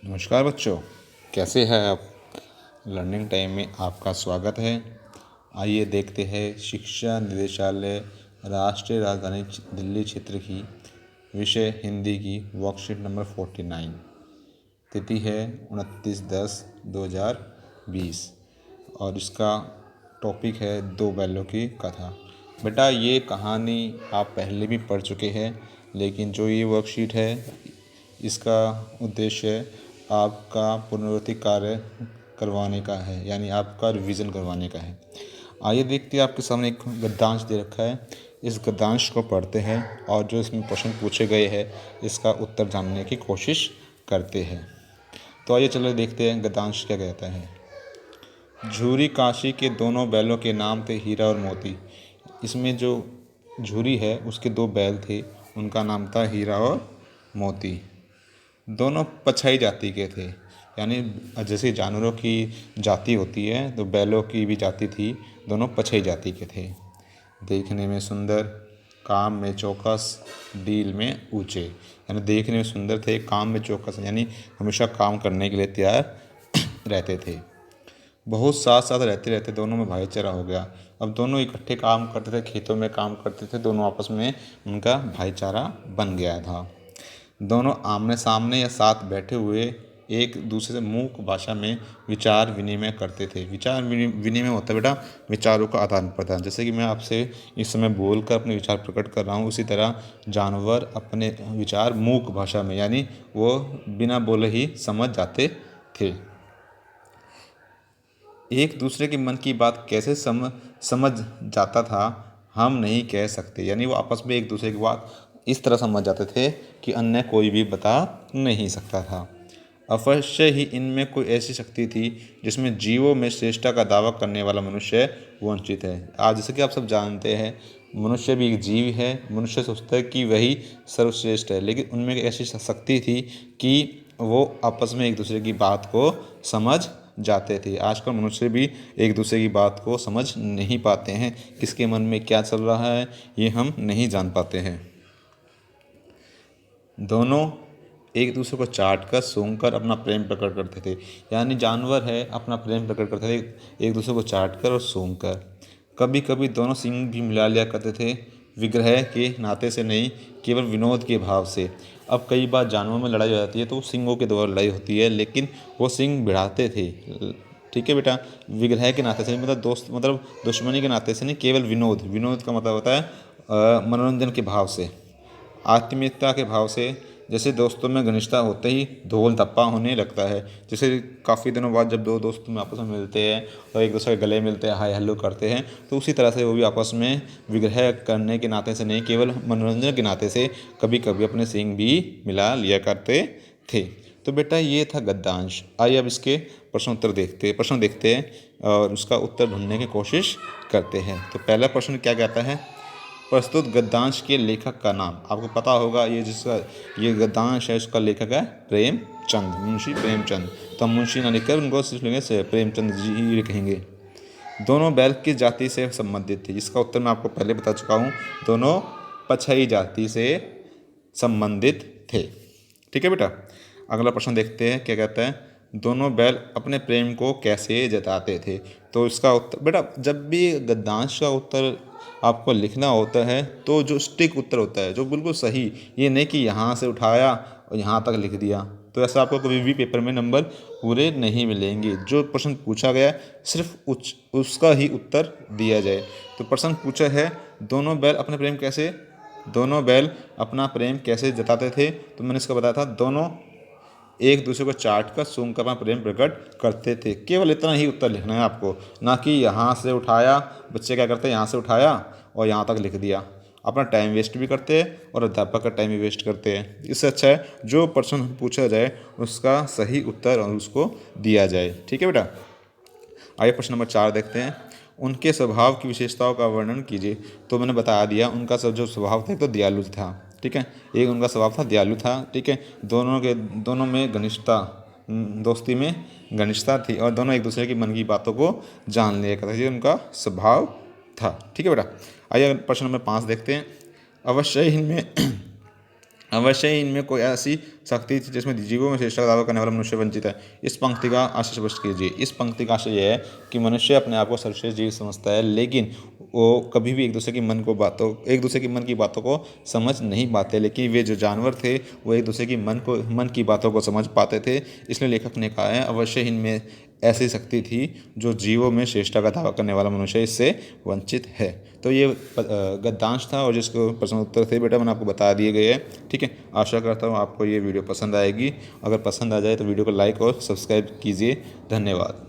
नमस्कार बच्चों, कैसे हैं आप। लर्निंग टाइम में आपका स्वागत है। आइए देखते हैं शिक्षा निदेशालय राष्ट्रीय राजधानी दिल्ली क्षेत्र की विषय हिंदी की वर्कशीट नंबर 49। तिथि है 29/10/2020 और इसका टॉपिक है दो बैलों की कथा। बेटा, ये कहानी आप पहले भी पढ़ चुके हैं, लेकिन जो ये वर्कशीट है इसका उद्देश्य आपका पुनरावृत्ति कार्य करवाने का है, यानी आपका रिवीजन करवाने का है। आइए देखते हैं, आपके सामने एक गद्यांश दे रखा है। इस गद्यांश को पढ़ते हैं और जो इसमें प्रश्न पूछे गए हैं इसका उत्तर जानने की कोशिश करते हैं। तो आइए चलो देखते हैं गद्यांश क्या कहता है। झूरी काशी के दोनों बैलों के नाम थे हीरा और मोती। इसमें जो झूरी है उसके दो बैल थे, उनका नाम था हीरा और मोती। दोनों पछाई जाति के थे, यानी जैसे जानवरों की जाति होती है तो बैलों की भी जाति थी। दोनों पछाई जाति के थे। देखने में सुंदर, काम में चौकस, डील में ऊंचे। यानी देखने में सुंदर थे, काम में चौकस यानी हमेशा काम करने के लिए तैयार रहते थे। बहुत साथ साथ रहते रहते दोनों में भाईचारा हो गया। अब दोनों इकट्ठे काम करते थे, खेतों में काम करते थे, दोनों आपस में उनका भाईचारा बन गया था। दोनों आमने सामने या साथ बैठे हुए एक दूसरे से मूक भाषा में विचार विनिमय करते थे। विचार विनिमय होता है बेटा विचारों का आदान प्रदान। जैसे कि मैं आपसे इस समय बोलकर अपने विचार प्रकट कर रहा हूँ, उसी तरह जानवर अपने विचार मूक भाषा में यानी वो बिना बोले ही समझ जाते थे। एक दूसरे के मन की बात कैसे समझ जाता था हम नहीं कह सकते। यानी वो आपस में एक दूसरे की बात इस तरह समझ जाते थे कि अन्य कोई भी बता नहीं सकता था। अवश्य ही इनमें कोई ऐसी शक्ति थी जिसमें जीवों में श्रेष्ठता का दावा करने वाला मनुष्य वंचित है। आज जैसे कि आप सब जानते हैं, मनुष्य भी एक जीव है। मनुष्य सोचता है कि वही सर्वश्रेष्ठ है, लेकिन उनमें एक ऐसी शक्ति थी कि वो आपस में एक दूसरे की बात को समझ जाते थे। आजकल मनुष्य भी एक दूसरे की बात को समझ नहीं पाते हैं। किसके मन में क्या चल रहा है ये हम नहीं जान पाते हैं। दोनों एक दूसरे को चाट कर सूंघ कर अपना प्रेम प्रकट करते थे। यानी जानवर है अपना प्रेम प्रकट करते थे एक दूसरे को चाट कर और सूंघ कर। कभी कभी दोनों सींग भी मिला लिया करते थे, विग्रह के नाते से नहीं, केवल विनोद के भाव से। अब कई बार जानवरों में लड़ाई हो जाती है तो सींगों के द्वारा लड़ाई होती है, लेकिन वो सींग भिड़ाते थे। ठीक है बेटा, विग्रह के नाते से मतलब दोस्त मतलब दुश्मनी के नाते से नहीं, केवल विनोद। विनोद का मतलब होता है मनोरंजन के भाव से, आत्मीयता के भाव से। जैसे दोस्तों में घनिष्ठता होते ही धोल धप्पा होने लगता है। जैसे काफ़ी दिनों बाद जब दो दोस्त में आपस में मिलते हैं और एक दूसरे के गले मिलते हैं, हाय हेलो करते हैं, तो उसी तरह से वो भी आपस में विग्रह करने के नाते से नहीं, केवल मनोरंजन के नाते से कभी कभी अपने सींग भी मिला लिया करते थे। तो बेटा ये था गद्यांश। आइए अब इसके प्रश्न देखते हैं और उसका उत्तर ढूंढने की कोशिश करते हैं। तो पहला प्रश्न क्या कहता है, प्रस्तुत गद्यांश के लेखक का नाम। आपको पता होगा ये गद्यांश है, उसका लेखक है प्रेमचंद, मुंशी प्रेमचंद। तो हम मुंशी ना लिखकर उनको सिर्फ लिखेंगे प्रेमचंद जी ही लिखेंगे। दोनों बैल किस जाति से संबंधित थे। इसका उत्तर मैं आपको पहले बता चुका हूँ, दोनों पछई जाति से संबंधित थे। ठीक है बेटा, अगला प्रश्न देखते हैं क्या कहता है, दोनों बैल अपने प्रेम को कैसे जताते थे। तो इसका उत्तर बेटा, जब भी गद्यांश का उत्तर आपको लिखना होता है तो जो स्टिक उत्तर होता है, जो बिल्कुल सही, ये नहीं कि यहाँ से उठाया और यहाँ तक लिख दिया, तो ऐसा आपको कभी भी पेपर में नंबर पूरे नहीं मिलेंगे। जो प्रश्न पूछा गया सिर्फ उसका ही उत्तर दिया जाए। तो प्रश्न पूछा है दोनों बैल अपना प्रेम कैसे जताते थे। तो मैंने इसका बताया था, दोनों एक दूसरे को चाट कर सूंघ कर अपना प्रेम प्रकट करते थे। केवल इतना ही उत्तर लिखना है आपको, ना कि यहाँ से उठाया। बच्चे क्या करते हैं, यहाँ से उठाया और यहाँ तक लिख दिया, अपना टाइम वेस्ट भी करते हैं और अध्यापक का टाइम भी वेस्ट करते हैं। इससे अच्छा है जो प्रश्न पूछा जाए उसका सही उत्तर और उसको दिया जाए। ठीक है बेटा, आइए प्रश्न नंबर 4 देखते हैं। उनके स्वभाव की विशेषताओं का वर्णन कीजिए। तो मैंने बता दिया, उनका सब जो स्वभाव था तो दयालु था। ठीक है, एक उनका स्वभाव था दयालु था। ठीक है, दोनों में घनिष्ठता, दोस्ती में घनिष्ठता थी और दोनों एक दूसरे की मन की बातों को जान लिया करते थे, उनका स्वभाव था। ठीक है बेटा, आइए प्रश्न नंबर 5 देखते हैं। अवश्य ही इनमें अवश्य ही इनमें कोई ऐसी शक्ति थी जिसमें जीवों में श्रेष्ठता का दावा करने वाला मनुष्य वंचित है। इस पंक्ति का आशय स्पष्ट कीजिए। इस पंक्ति का आशय यह है कि मनुष्य अपने आप को सर्वश्रेष्ठ जीव समझता है, लेकिन वो कभी भी एक दूसरे की मन की बातों को समझ नहीं पाते। लेकिन वे जो जानवर थे वो एक दूसरे की मन की बातों को समझ पाते थे। इसलिए लेखक ने कहा है अवश्य इनमें ऐसी शक्ति थी जो जीवों में श्रेष्ठता का दावा करने वाला मनुष्य इससे वंचित है। तो ये गद्यांश था और जिसको प्रश्न उत्तर थे बेटा मैंने आपको बता दिए गए हैं। ठीक है, आशा करता हूँ आपको ये वीडियो पसंद आएगी। अगर पसंद आ जाए तो वीडियो को लाइक और सब्सक्राइब कीजिए। धन्यवाद।